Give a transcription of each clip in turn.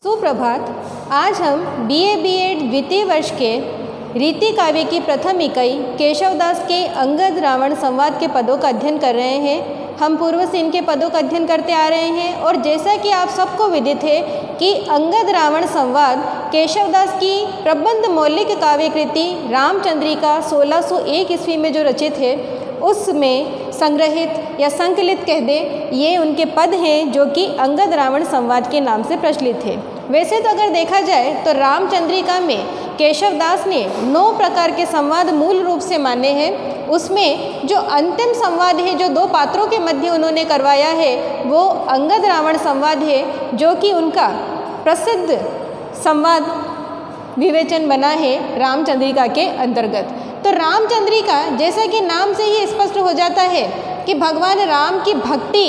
सुप्रभात। आज हम बीए बीएड द्वितीय वर्ष के रीति काव्य की प्रथम इकाई केशवदास के अंगद रावण संवाद के पदों का अध्ययन कर रहे हैं। हम पूर्व से इनके पदों का अध्ययन करते आ रहे हैं और जैसा कि आप सबको विदित है कि अंगद रावण संवाद केशवदास की प्रबंध मौलिक काव्य कृति रामचंद्रिका 1601 ईस्वी में जो रचित है उसमें संग्रहित या संकलित कह दें, ये उनके पद हैं जो कि अंगद रावण संवाद के नाम से प्रचलित है। वैसे तो अगर देखा जाए तो रामचंद्रिका में केशवदास ने 9 प्रकार के संवाद मूल रूप से माने हैं। उसमें जो अंतिम संवाद है, जो 2 पात्रों के मध्य उन्होंने करवाया है, वो अंगद रावण संवाद है, जो कि उनका प्रसिद्ध संवाद विवेचन बना है रामचंद्रिका के अंतर्गत। तो रामचंद्रिका जैसा कि नाम से ही स्पष्ट हो जाता है कि भगवान राम की भक्ति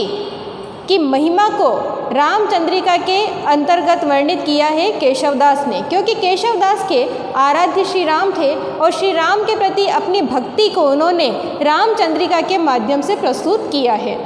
की महिमा को रामचंद्रिका के अंतर्गत वर्णित किया है केशवदास ने, क्योंकि केशवदास के आराध्य श्री राम थे और श्री राम के प्रति अपनी भक्ति को उन्होंने रामचंद्रिका के माध्यम से प्रस्तुत किया है।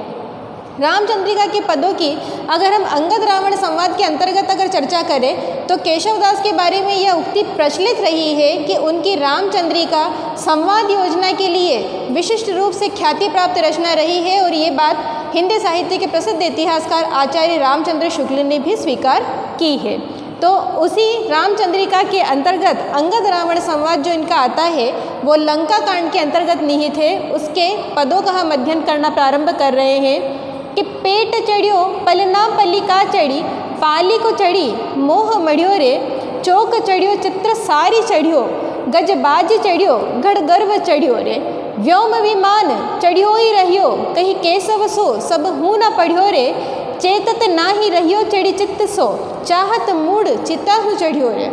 रामचंद्रिका के पदों की अगर हम अंगद रावण संवाद के अंतर्गत अगर चर्चा करें तो केशवदास के बारे में यह उक्ति प्रचलित रही है कि उनकी रामचंद्रिका संवाद योजना के लिए विशिष्ट रूप से ख्याति प्राप्त रचना रही है और ये बात हिंदी साहित्य के प्रसिद्ध इतिहासकार आचार्य रामचंद्र शुक्ल ने भी स्वीकार की है। तो उसी रामचंद्रिका के अंतर्गत अंगद रावण संवाद जो इनका आता है वो लंका कांड के अंतर्गत निहित है। उसके पदों का हम अध्ययन करना प्रारंभ कर रहे हैं कि पेट चढ़ियो पलना पलिका चढ़ी, पाली को चढ़ी मोह मढ़ियो रे, चौक चढ़ियो चित्र सारी चढ़ियो, गजबाज चढ़ियो गढ़ गर्व चढ़ियो रे, व्योम विमान चढ़ियो ही रहियो, कहीं केशव सो सब हूँ न पढ़ियो रे, चेतत ना ही रहियो चढ़ी चित्त सो, चाहत मूड चिताहु चढ़ियो रे।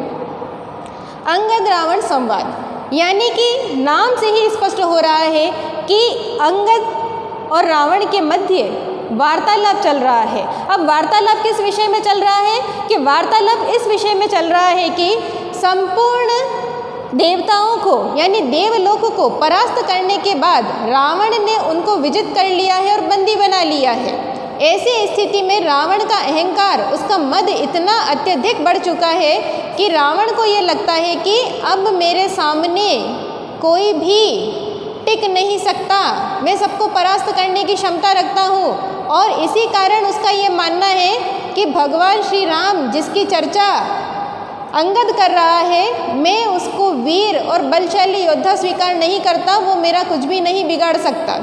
अंगद रावण संवाद यानी कि नाम से ही स्पष्ट हो रहा है कि अंगद और रावण के मध्य वार्तालाप चल रहा है। अब वार्तालाप किस विषय में चल रहा है कि वार्तालाप इस विषय में चल रहा है कि संपूर्ण देवताओं को यानी देवलोक को परास्त करने के बाद रावण ने उनको विजित कर लिया है और बंदी बना लिया है। ऐसी स्थिति में रावण का अहंकार, उसका मद इतना अत्यधिक बढ़ चुका है कि रावण को ये लगता है कि अब मेरे सामने कोई भी टिक नहीं सकता, मैं सबको परास्त करने की क्षमता रखता हूँ। और इसी कारण उसका ये मानना है कि भगवान श्री राम जिसकी चर्चा अंगद कर रहा है, मैं उसको वीर और बलशाली योद्धा स्वीकार नहीं करता, वो मेरा कुछ भी नहीं बिगाड़ सकता।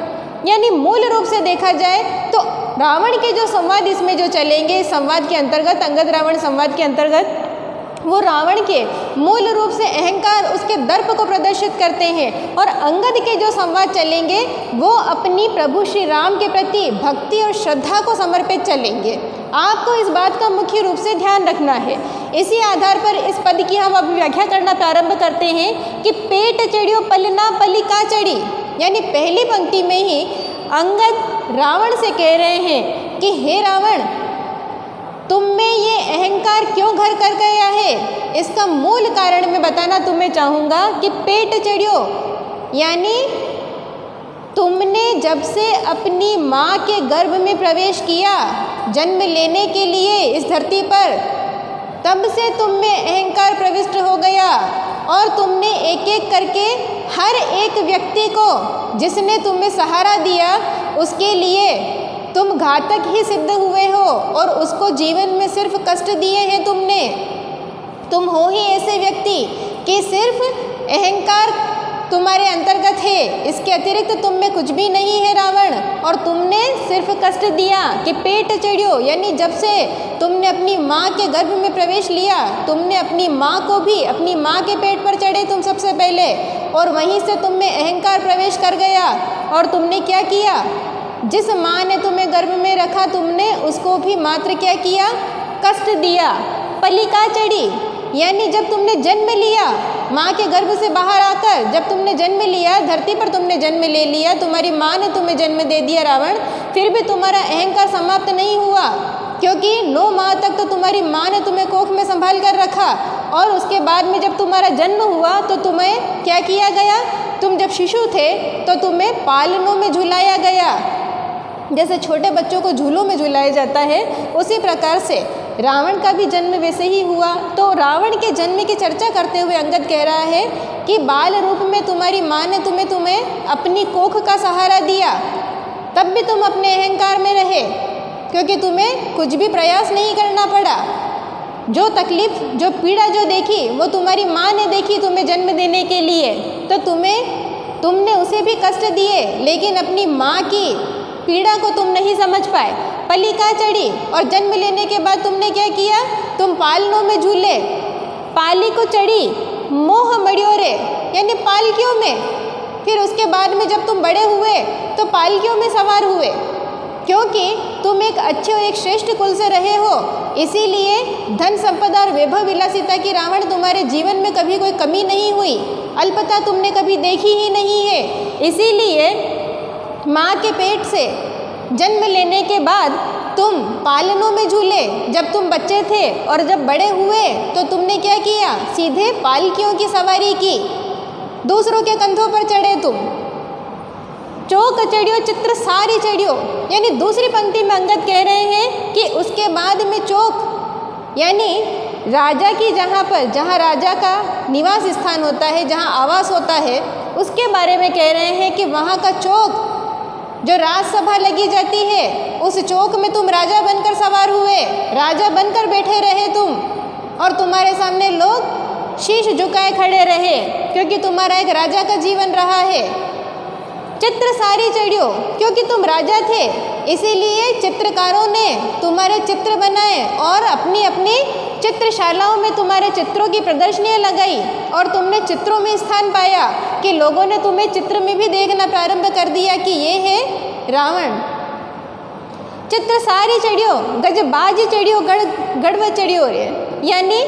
यानी मूल रूप से देखा जाए तो रावण के जो संवाद इसमें जो चलेंगे, संवाद के अंतर्गत अंगद रावण संवाद के अंतर्गत, वो रावण के मूल रूप से अहंकार, उसके दर्प को प्रदर्शित करते हैं। और अंगद के जो संवाद चलेंगे वो अपनी प्रभु श्री राम के प्रति भक्ति और श्रद्धा को समर्पित चलेंगे। आपको इस बात का मुख्य रूप से ध्यान रखना है। इसी आधार पर इस पद की हम अब व्याख्या करना प्रारंभ करते हैं कि पेट चढ़ियो पलना पलिका चढ़ी, यानी पहली पंक्ति में ही अंगद रावण से कह रहे हैं कि हे रावण, तुम में ये अहंकार क्यों घर कर गया है? इसका मूल कारण मैं बताना तुम्हें चाहूँगा कि पेट चढ़ियो यानी तुमने जब से अपनी माँ के गर्भ में प्रवेश किया जन्म लेने के लिए इस धरती पर, तब से तुम में अहंकार प्रविष्ट हो गया और तुमने एक एक करके हर एक व्यक्ति को जिसने तुम्हें सहारा दिया उसके लिए तुम घातक ही सिद्ध हुए हो और उसको जीवन में सिर्फ कष्ट दिए हैं तुमने। तुम हो ही ऐसे व्यक्ति कि सिर्फ अहंकार तुम्हारे अंतर्गत है, इसके अतिरिक्त तुम में कुछ भी नहीं है रावण। और तुमने सिर्फ कष्ट दिया कि पेट चढ़ियो, यानी जब से तुमने अपनी माँ के गर्भ में प्रवेश लिया, तुमने अपनी माँ को भी अपनी माँ के पेट पर चढ़े तुम सबसे पहले, और वहीं से तुम में अहंकार प्रवेश कर गया। और तुमने क्या किया? जिस माँ ने तुम्हें गर्भ में रखा तुमने उसको भी मात्र क्या किया? कष्ट दिया। पलिका चढ़ी यानी जब तुमने जन्म लिया, माँ के गर्भ से बाहर आकर जब तुमने जन्म लिया, धरती पर तुमने जन्म ले लिया, तुम्हारी माँ ने तुम्हें जन्म दे दिया रावण, फिर भी तुम्हारा अहंकार समाप्त नहीं हुआ, क्योंकि 9 माह तक तो तुम्हारी माँ ने तुम्हें कोख में संभाल कर रखा। और उसके बाद में जब तुम्हारा जन्म हुआ तो तुम्हें क्या किया गया? तुम जब शिशु थे तो तुम्हें पालनों में झुलाया गया, जैसे छोटे बच्चों को झूलों में झुलाया जाता है, उसी प्रकार से रावण का भी जन्म वैसे ही हुआ। तो रावण के जन्म की चर्चा करते हुए अंगद कह रहा है कि बाल रूप में तुम्हारी माँ ने तुम्हें अपनी कोख का सहारा दिया, तब भी तुम अपने अहंकार में रहे, क्योंकि तुम्हें कुछ भी प्रयास नहीं करना पड़ा। जो तकलीफ, जो पीड़ा जो देखी वो तुम्हारी माँ ने देखी तुम्हें जन्म देने के लिए, तो तुमने उसे भी कष्ट दिए, लेकिन अपनी माँ की पीड़ा को तुम नहीं समझ पाए। पलिका चढ़ी और जन्म लेने के बाद तुमने क्या किया? तुम पालनों में झूले, पाली को चढ़ी मोह मड़ियोरे, यानी पालकियों में। फिर उसके बाद में जब तुम बड़े हुए तो पालकियों में सवार हुए, क्योंकि तुम एक अच्छे और एक श्रेष्ठ कुल से रहे हो। इसीलिए धन संपदा और वैभव विलासिता की रावण तुम्हारे जीवन में कभी कोई कमी नहीं हुई, अल्पता तुमने कभी देखी ही नहीं है। इसीलिए माँ के पेट से जन्म लेने के बाद तुम पालनों में झूले जब तुम बच्चे थे, और जब बड़े हुए तो तुमने क्या किया? सीधे पालकियों की सवारी की, दूसरों के कंधों पर चढ़े तुम। चौक चढ़ियो चित्र सारी चढ़ियो, यानी दूसरी पंक्ति में अंगद कह रहे हैं कि उसके बाद में चौक, यानी राजा की जहाँ राजा का निवास स्थान होता है, जहाँ आवास होता है, उसके बारे में कह रहे हैं कि वहाँ का चौक, जो राजसभा लगी जाती है, उस चौक में तुम राजा बनकर सवार हुए, राजा बनकर बैठे रहे तुम, और तुम्हारे सामने लोग शीश झुकाए खड़े रहे, क्योंकि तुम्हारा एक राजा का जीवन रहा है। चित्र सारी चढ़ियो, क्योंकि तुम राजा थे, इसीलिए चित्रकारों ने तुम्हारे चित्र बनाए और अपनी अपनी चित्रशालाओं में तुम्हारे चित्रों की प्रदर्शनियाँ लगाई, और तुमने चित्रों में स्थान पाया कि लोगों ने तुम्हें चित्र में भी देखना प्रारंभ कर दिया कि ये है रावण। चित्र सारी चढ़ियो गजबाज चढ़ियो गढ़व चढ़ियो रे, यानी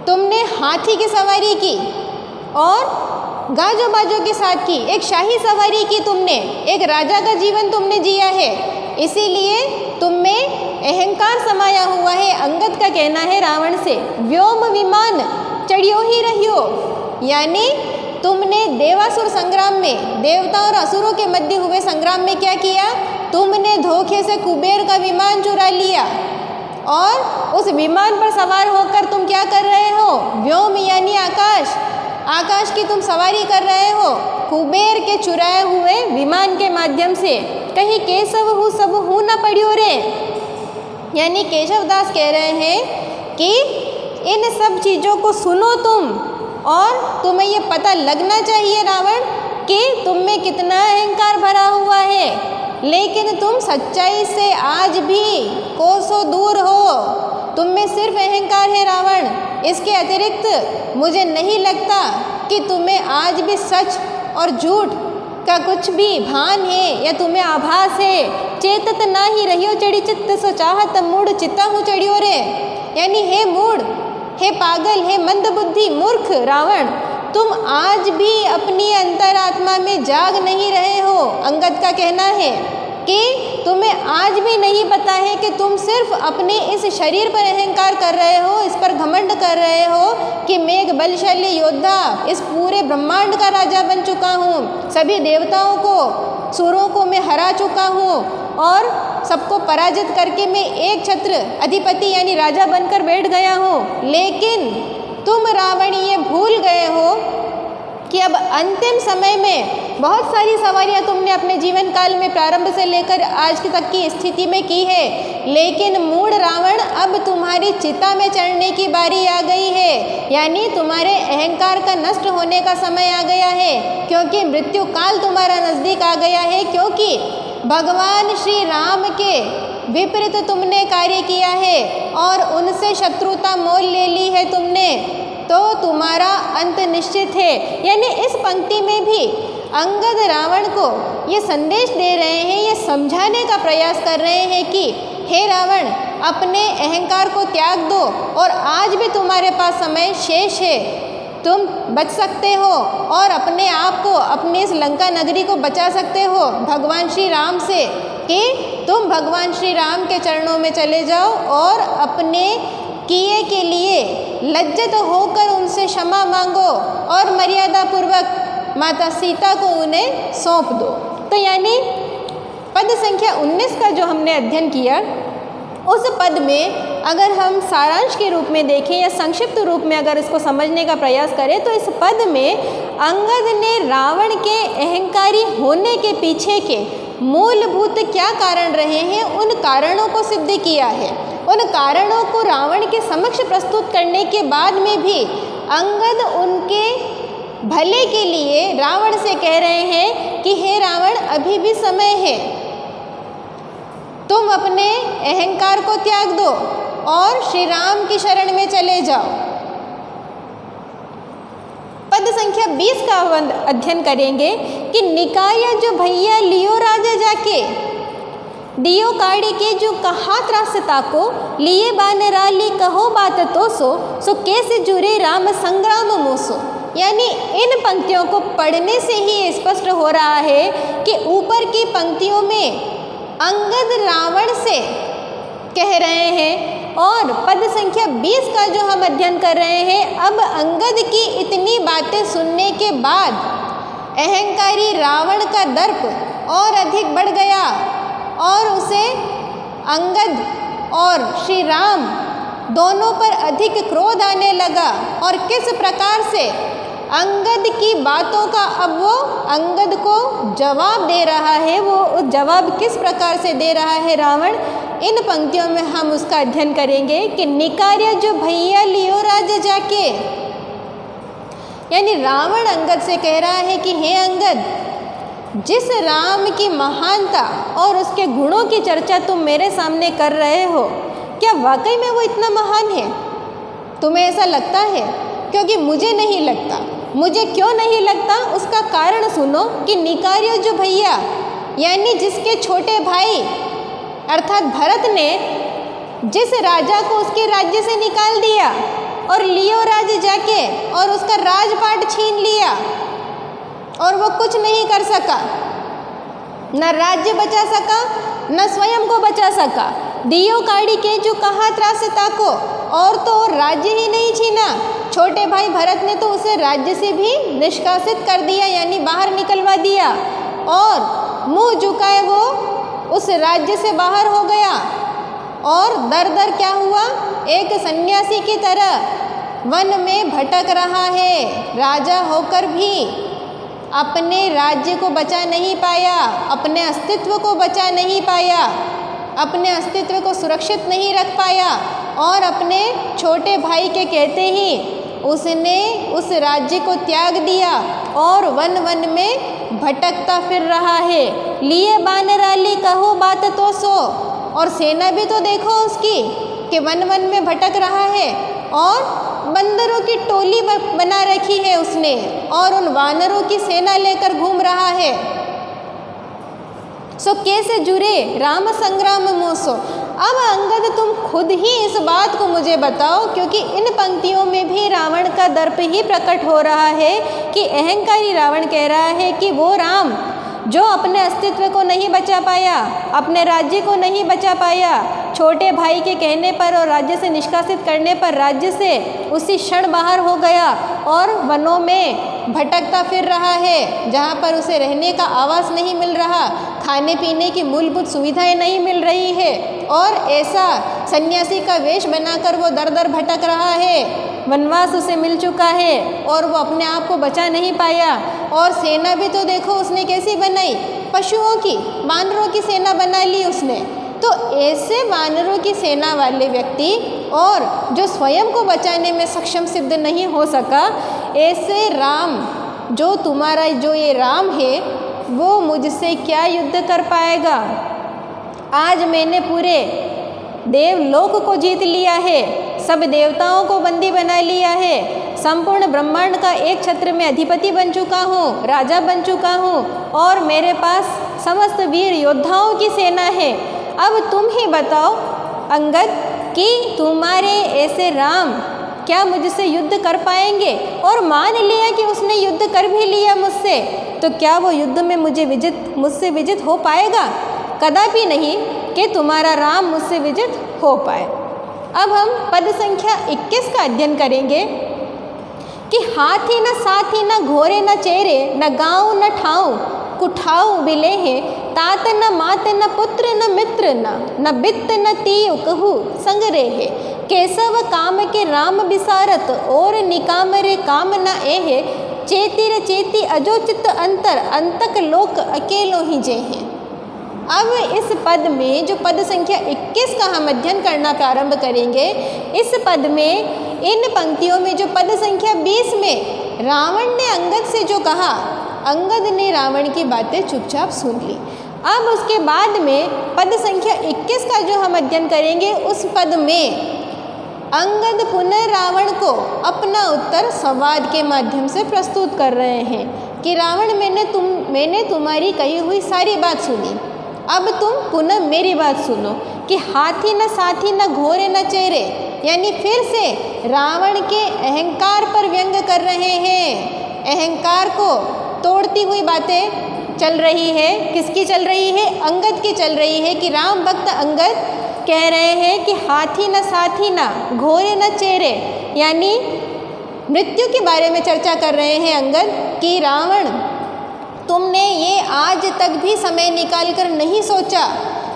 तुमने हाथी की सवारी की और गाजो बाजों के साथ की, एक शाही सवारी की तुमने, एक राजा का जीवन तुमने जिया है, इसीलिए तुम में अहंकार समाया हुआ है। अंगद का कहना है रावण से, व्योम विमान चढ़ियो ही रहियो, यानी तुमने देवासुर संग्राम में, देवताओं और असुरों के मध्य हुए संग्राम में क्या किया? तुमने धोखे से कुबेर का विमान चुरा लिया, और उस विमान पर सवार होकर तुम क्या कर रहे हो? व्योम यानी आकाश की तुम सवारी कर रहे हो, कुबेर के चुराए हुए विमान के माध्यम से। कहीं केशव हूँ सब हूँ न पड़ियो रे, यानी केशवदास कह रहे हैं कि इन सब चीज़ों को सुनो तुम, और तुम्हें ये पता लगना चाहिए रावण कि तुम में कितना अहंकार भरा हुआ है, लेकिन तुम सच्चाई से आज भी कोसों दूर हो। तुम में सिर्फ अहंकार है रावण, इसके अतिरिक्त मुझे नहीं लगता कि तुम्हें आज भी सच और झूठ का कुछ भी भान है या तुम्हें आभास है। चेतत ना ही रहियो चढ़ी चित्त सो चाहत मूढ़ चित्ता हूँ चढ़ियो रे, यानी हे मूढ़, हे पागल, हे मंदबुद्धि मूर्ख रावण, तुम आज भी अपनी अंतरात्मा में जाग नहीं रहे हो। अंगद का कहना है कि तुम्हें आज भी नहीं पता है कि तुम सिर्फ अपने इस शरीर पर अहंकार कर रहे हो, इस पर घमंड कर रहे हो कि मैं एक बलशाली योद्धा, इस पूरे ब्रह्मांड का राजा बन चुका हूँ, सभी देवताओं को, सुरों को मैं हरा चुका हूँ, और सबको पराजित करके मैं एक छत्र अधिपति यानी राजा बनकर बैठ गया हूँ। लेकिन तुम रावण ये भूल गए हो कि अब अंतिम समय में बहुत सारी सवारियां तुमने अपने जीवन काल में प्रारंभ से लेकर आज तक की स्थिति में की है, लेकिन मूढ़ रावण अब तुम्हारी चिता में चढ़ने की बारी आ गई है, यानी तुम्हारे अहंकार का नष्ट होने का समय आ गया है, क्योंकि मृत्यु काल तुम्हारा नज़दीक आ गया है। क्योंकि भगवान श्री राम के विपरीत तुमने कार्य किया है और उनसे शत्रुता मोल ले ली है तुमने, तो तुम्हारा अंत निश्चित है। यानी इस पंक्ति में भी अंगद रावण को ये संदेश दे रहे हैं, ये समझाने का प्रयास कर रहे हैं कि हे रावण, अपने अहंकार को त्याग दो और आज भी तुम्हारे पास समय शेष है, तुम बच सकते हो और अपने आप को, अपनी इस लंका नगरी को बचा सकते हो भगवान श्री राम से, कि तुम भगवान श्री राम के चरणों में चले जाओ और अपने किए के लिए लज्जित होकर उनसे क्षमा मांगो और मर्यादा पूर्वक माता सीता को उन्हें सौंप दो। तो यानी पद संख्या 19 का जो हमने अध्ययन किया उस पद में अगर हम सारांश के रूप में देखें या संक्षिप्त रूप में अगर इसको समझने का प्रयास करें तो इस पद में अंगद ने रावण के अहंकारी होने के पीछे के मूलभूत क्या कारण रहे हैं उन कारणों को सिद्ध किया है। उन कारणों को रावण के समक्ष प्रस्तुत करने के बाद में भी अंगद उनके भले के लिए रावण से कह रहे हैं कि हे रावण, अभी भी समय है, तुम अपने अहंकार को त्याग दो और श्री राम की शरण में चले जाओ। पद संख्या 20 का अध्ययन करेंगे कि निकाय जो भैया लियो राजा जाके दियो काड़ी के जो कहा त्रासता को लिए बानराली कहो बात तो सो कैसे जुरे राम संग्राम मोसो। यानी इन पंक्तियों को पढ़ने से ही स्पष्ट हो रहा है कि ऊपर की पंक्तियों में अंगद रावण से कह रहे हैं और पद संख्या 20 का जो हम अध्ययन कर रहे हैं, अब अंगद की इतनी बातें सुनने के बाद अहंकारी रावण का दर्प और अधिक बढ़ गया और उसे अंगद और श्री राम दोनों पर अधिक क्रोध आने लगा। और किस प्रकार से अंगद की बातों का अब वो अंगद को जवाब दे रहा है, वो जवाब किस प्रकार से दे रहा है रावण, इन पंक्तियों में हम उसका अध्ययन करेंगे कि निकार्य जो भैया लियो राजा जाके, यानी रावण अंगद से कह रहा है कि हे अंगद, जिस राम की महानता और उसके गुणों की चर्चा तुम मेरे सामने कर रहे हो, क्या वाकई में वो इतना महान है? तुम्हें ऐसा लगता है? क्योंकि मुझे नहीं लगता। मुझे क्यों नहीं लगता उसका कारण सुनो कि निकार्य जो भैया, यानी जिसके छोटे भाई अर्थात भरत ने जिस राजा को उसके राज्य से निकाल दिया और लियो राज्य जाके और उसका राजपाट छीन लिया और वो कुछ नहीं कर सका, न राज्य बचा सका न स्वयं को बचा सका। दियो काड़ी के जो कहा त्रासता को, और तो और राज्य ही नहीं छीना, छोटे भाई भरत ने तो उसे राज्य से भी निष्कासित कर दिया, यानी बाहर निकलवा दिया और मुंह झुकाए वो उस राज्य से बाहर हो गया। और दर दर क्या हुआ, एक सन्यासी की तरह वन में भटक रहा है, राजा होकर भी अपने राज्य को बचा नहीं पाया, अपने अस्तित्व को बचा नहीं पाया, अपने अस्तित्व को सुरक्षित नहीं रख पाया और अपने छोटे भाई के कहते ही उसने उस राज्य को त्याग दिया और वन वन में भटकता फिर रहा है। लिए बानराली कहो बात तो सो, और सेना भी तो देखो उसकी कि वन वन में भटक रहा है और बंदरों की टोली बना रखी है उसने और उन वानरों की सेना लेकर घूम रहा है। सो कैसे जुरे राम संग्राम मोसो। अब अंगद तुम खुद ही इस बात को मुझे बताओ, क्योंकि इन पंक्तियों में भी रावण का दर्प ही प्रकट हो रहा है कि अहंकारी रावण कह रहा है कि वो राम जो अपने अस्तित्व को नहीं बचा पाया, अपने राज्य को नहीं बचा पाया, छोटे भाई के कहने पर और राज्य से निष्कासित करने पर राज्य से उसी क्षण बाहर हो गया और वनों में भटकता फिर रहा है, जहाँ पर उसे रहने का आवास नहीं मिल रहा, खाने पीने की मूलभूत सुविधाएं नहीं मिल रही है और ऐसा सन्यासी का वेश बनाकर वो दर दर भटक रहा है। वनवास उसे मिल चुका है और वो अपने आप को बचा नहीं पाया। और सेना भी तो देखो उसने कैसी बनाई, पशुओं की, वानरों की सेना बना ली उसने। तो ऐसे वानरों की सेना वाले व्यक्ति और जो स्वयं को बचाने में सक्षम सिद्ध नहीं हो सका, ऐसे राम जो तुम्हारा जो ये राम है वो मुझसे क्या युद्ध कर पाएगा। आज मैंने पूरे देवलोक को जीत लिया है, सब देवताओं को बंदी बना लिया है, संपूर्ण ब्रह्मांड का एक छत्र में अधिपति बन चुका हूँ, राजा बन चुका हूँ और मेरे पास समस्त वीर योद्धाओं की सेना है। अब तुम ही बताओ अंगद कि तुम्हारे ऐसे राम क्या मुझसे युद्ध कर पाएंगे। और मान लिया कि उसने युद्ध कर भी लिया मुझसे, तो क्या वो युद्ध में मुझसे विजित हो पाएगा? कदापि नहीं कि तुम्हारा राम मुझसे विजित हो पाए। अब हम पद संख्या 21 का अध्ययन करेंगे कि हाथी न साथी न घोड़े न चेहरे न गाँव न ठाऊ कुठाऊ बिले हैं तात न मात न पुत्र न मित्र न बित्त न तीय कहू संग रेहे। केशव काम के राम बिसारत और निकाम रे काम न एहे। चेतिर चेती अजोचित अंतर अंतक लोक अकेलो ही जेहे। अब इस पद में जो पद संख्या 21 का हम अध्ययन करना प्रारंभ करेंगे, इस पद में इन पंक्तियों में जो पद संख्या 20 में रावण ने अंगद से जो कहा, अंगद ने रावण की बातें चुपचाप सुन ली। अब उसके बाद में पद संख्या 21 का जो हम अध्ययन करेंगे, उस पद में अंगद पुनः रावण को अपना उत्तर संवाद के माध्यम से प्रस्तुत कर रहे हैं कि रावण मैंने तुम्हारी कही हुई सारी बात सुनी, अब तुम पुनः मेरी बात सुनो कि हाथी न साथी न घोड़े न चेहरे, यानी फिर से रावण के अहंकार पर व्यंग कर रहे हैं। अहंकार को तोड़ती हुई बातें चल रही है। किसकी चल रही है? अंगद की चल रही है कि राम भक्त अंगद कह रहे हैं कि हाथी न साथी न घोड़े न चेहरे, यानी मृत्यु के बारे में चर्चा कर रहे हैं अंगद कि रावण तुमने ये आज तक भी समय निकाल कर नहीं सोचा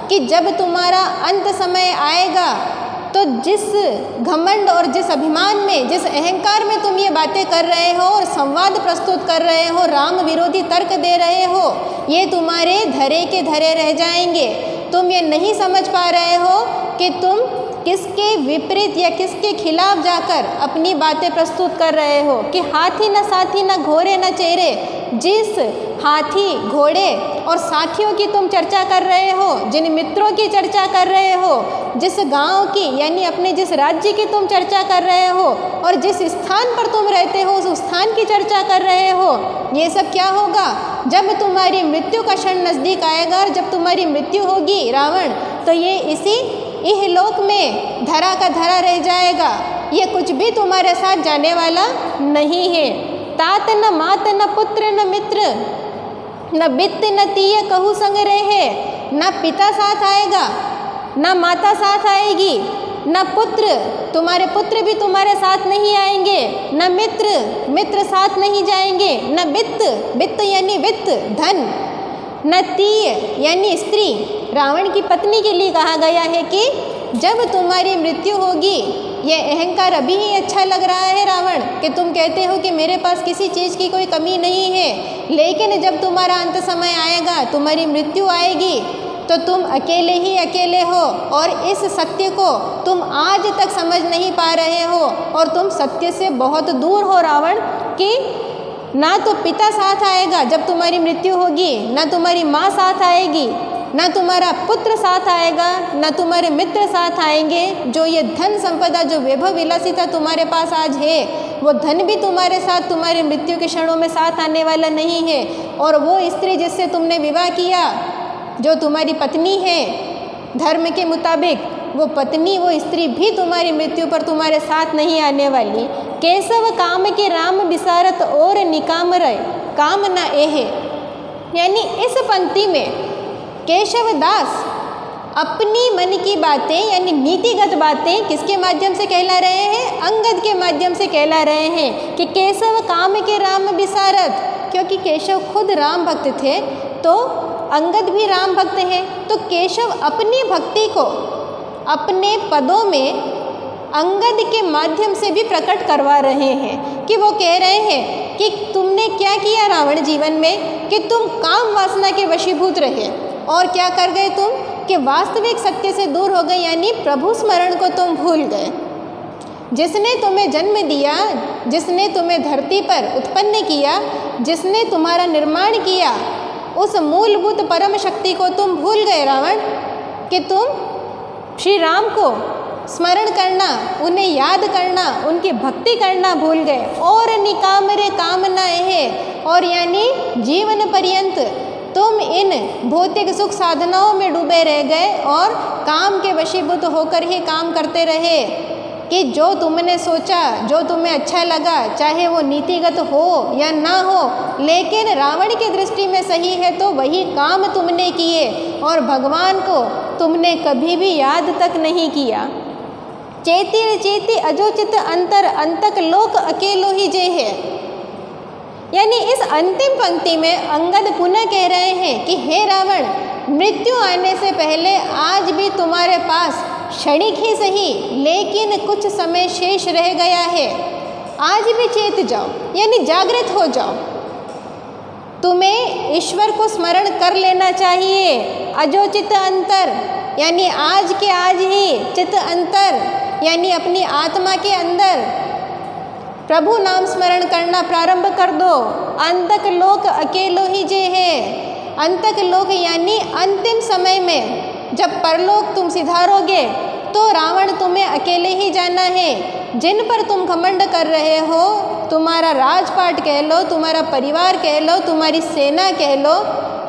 कि जब तुम्हारा अंत समय आएगा तो जिस घमंड और जिस अभिमान में, जिस अहंकार में तुम ये बातें कर रहे हो और संवाद प्रस्तुत कर रहे हो, राम विरोधी तर्क दे रहे हो, ये तुम्हारे धरे के धरे रह जाएंगे। तुम ये नहीं समझ पा रहे हो कि तुम किसके विपरीत या किसके खिलाफ जाकर अपनी बातें प्रस्तुत कर रहे हो कि हाथी न साथी न घोड़े न चेहरे। जिस हाथी घोड़े और साथियों की तुम चर्चा कर रहे हो, जिन मित्रों की चर्चा कर रहे हो, जिस गांव की यानी अपने जिस राज्य की तुम चर्चा कर रहे हो और जिस स्थान पर तुम रहते हो उस स्थान की चर्चा कर रहे हो, ये सब क्या होगा जब तुम्हारी मृत्यु का क्षण नज़दीक आएगा और जब तुम्हारी मृत्यु होगी रावण, तो ये इसी इहलोक में धरा का धरा रह जाएगा। ये कुछ भी तुम्हारे साथ जाने वाला नहीं है। तात न मात न पुत्र न मित्र न बित्त न तीय कहू संग रहे। न पिता साथ आएगा, न माता साथ आएगी, न पुत्र, तुम्हारे पुत्र भी तुम्हारे साथ नहीं आएंगे, न मित्र साथ नहीं जाएंगे, न बित्त यानी वित्त धन, न तीय यानी स्त्री। रावण की पत्नी के लिए कहा गया है कि जब तुम्हारी मृत्यु होगी, ये अहंकार अभी ही अच्छा लग रहा है रावण कि तुम कहते हो कि मेरे पास किसी चीज़ की कोई कमी नहीं है, लेकिन जब तुम्हारा अंत समय आएगा, तुम्हारी मृत्यु आएगी, तो तुम अकेले ही अकेले हो और इस सत्य को तुम आज तक समझ नहीं पा रहे हो और तुम सत्य से बहुत दूर हो रावण कि ना तो पिता साथ आएगा जब तुम्हारी मृत्यु होगी, ना तुम्हारी माँ साथ आएगी, ना तुम्हारा पुत्र साथ आएगा, ना तुम्हारे मित्र साथ आएंगे। जो ये धन संपदा, जो वैभव विलासिता तुम्हारे पास आज है, वो धन भी तुम्हारे साथ तुम्हारी मृत्यु के क्षणों में साथ आने वाला नहीं है। और वो स्त्री जिससे तुमने विवाह किया, जो तुम्हारी पत्नी है धर्म के मुताबिक, वो पत्नी, वो स्त्री भी तुम्हारी मृत्यु पर तुम्हारे साथ नहीं आने वाली। केशव काम के राम बिसारत और निकाम रहे काम न एहे, यानी इस पंक्ति में केशव दास अपनी मन की बातें यानी नीतिगत बातें किसके माध्यम से कहला रहे हैं? अंगद के माध्यम से कहला रहे हैं कि केशव काम के राम बिसारत, क्योंकि केशव खुद राम भक्त थे तो अंगद भी राम भक्त हैं, तो केशव अपनी भक्ति को अपने पदों में अंगद के माध्यम से भी प्रकट करवा रहे हैं कि वो कह रहे हैं कि तुमने क्या किया रावण जीवन में कि तुम काम वासना के वशीभूत रहे और क्या कर गए तुम कि वास्तविक सत्य से दूर हो गए, यानी प्रभु स्मरण को तुम भूल गए। जिसने तुम्हें जन्म दिया, जिसने तुम्हें धरती पर उत्पन्न किया, जिसने तुम्हारा निर्माण किया, उस मूलभूत परम शक्ति को तुम भूल गए रावण कि तुम श्री राम को स्मरण करना, उन्हें याद करना, उनकी भक्ति करना भूल गए। और निकाम रे काम न है, और यानी जीवन पर्यंत तुम इन भौतिक सुख साधनाओं में डूबे रह गए और काम के वशीभूत होकर ही काम करते रहे कि जो तुमने सोचा, जो तुम्हें अच्छा लगा, चाहे वो नीतिगत हो या ना हो, लेकिन रावण की दृष्टि में सही है तो वही काम तुमने किए और भगवान को तुमने कभी भी याद तक नहीं किया। चेतिर चेती अजोचित अंतर अंतक लोक अकेलो ही जे है, यानी इस अंतिम पंक्ति में अंगद पुनः कह रहे हैं कि हे रावण, मृत्यु आने से पहले आज भी तुम्हारे पास क्षणिक ही सही लेकिन कुछ समय शेष रह गया है। आज भी चेत जाओ, यानी जागृत हो जाओ। तुम्हें ईश्वर को स्मरण कर लेना चाहिए। अजो चित्त अंतर, यानी आज के आज ही चित्त अंतर, यानी अपनी आत्मा के अंदर प्रभु नाम स्मरण करना प्रारंभ कर दो। अंतक लोक अकेलो ही जे है। अंतक लोक यानी अंतिम समय में जब परलोक तुम सिधारोगे तो रावण तुम्हें अकेले ही जाना है। जिन पर तुम घमंड कर रहे हो, तुम्हारा राजपाट कह लो, तुम्हारा परिवार कह लो, तुम्हारी सेना कह लो,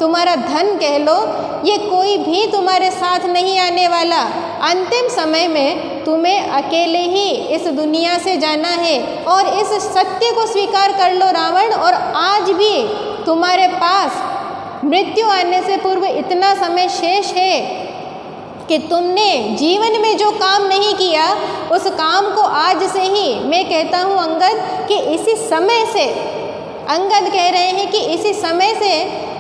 तुम्हारा धन कह लो, ये कोई भी तुम्हारे साथ नहीं आने वाला। अंतिम समय में तुम्हें अकेले ही इस दुनिया से जाना है। और इस सत्य को स्वीकार कर लो रावण। और आज भी तुम्हारे पास मृत्यु आने से पूर्व इतना समय शेष है कि तुमने जीवन में जो काम नहीं किया उस काम को आज से ही, मैं कहता हूँ अंगद कि इसी समय से, अंगद कह रहे हैं कि इसी समय से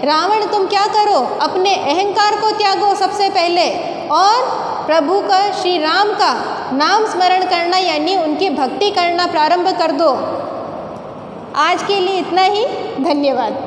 रावण तुम क्या करो, अपने अहंकार को त्यागो सबसे पहले और प्रभु का, श्री राम का नाम स्मरण करना यानी उनकी भक्ति करना प्रारंभ कर दो। आज के लिए इतना ही, धन्यवाद।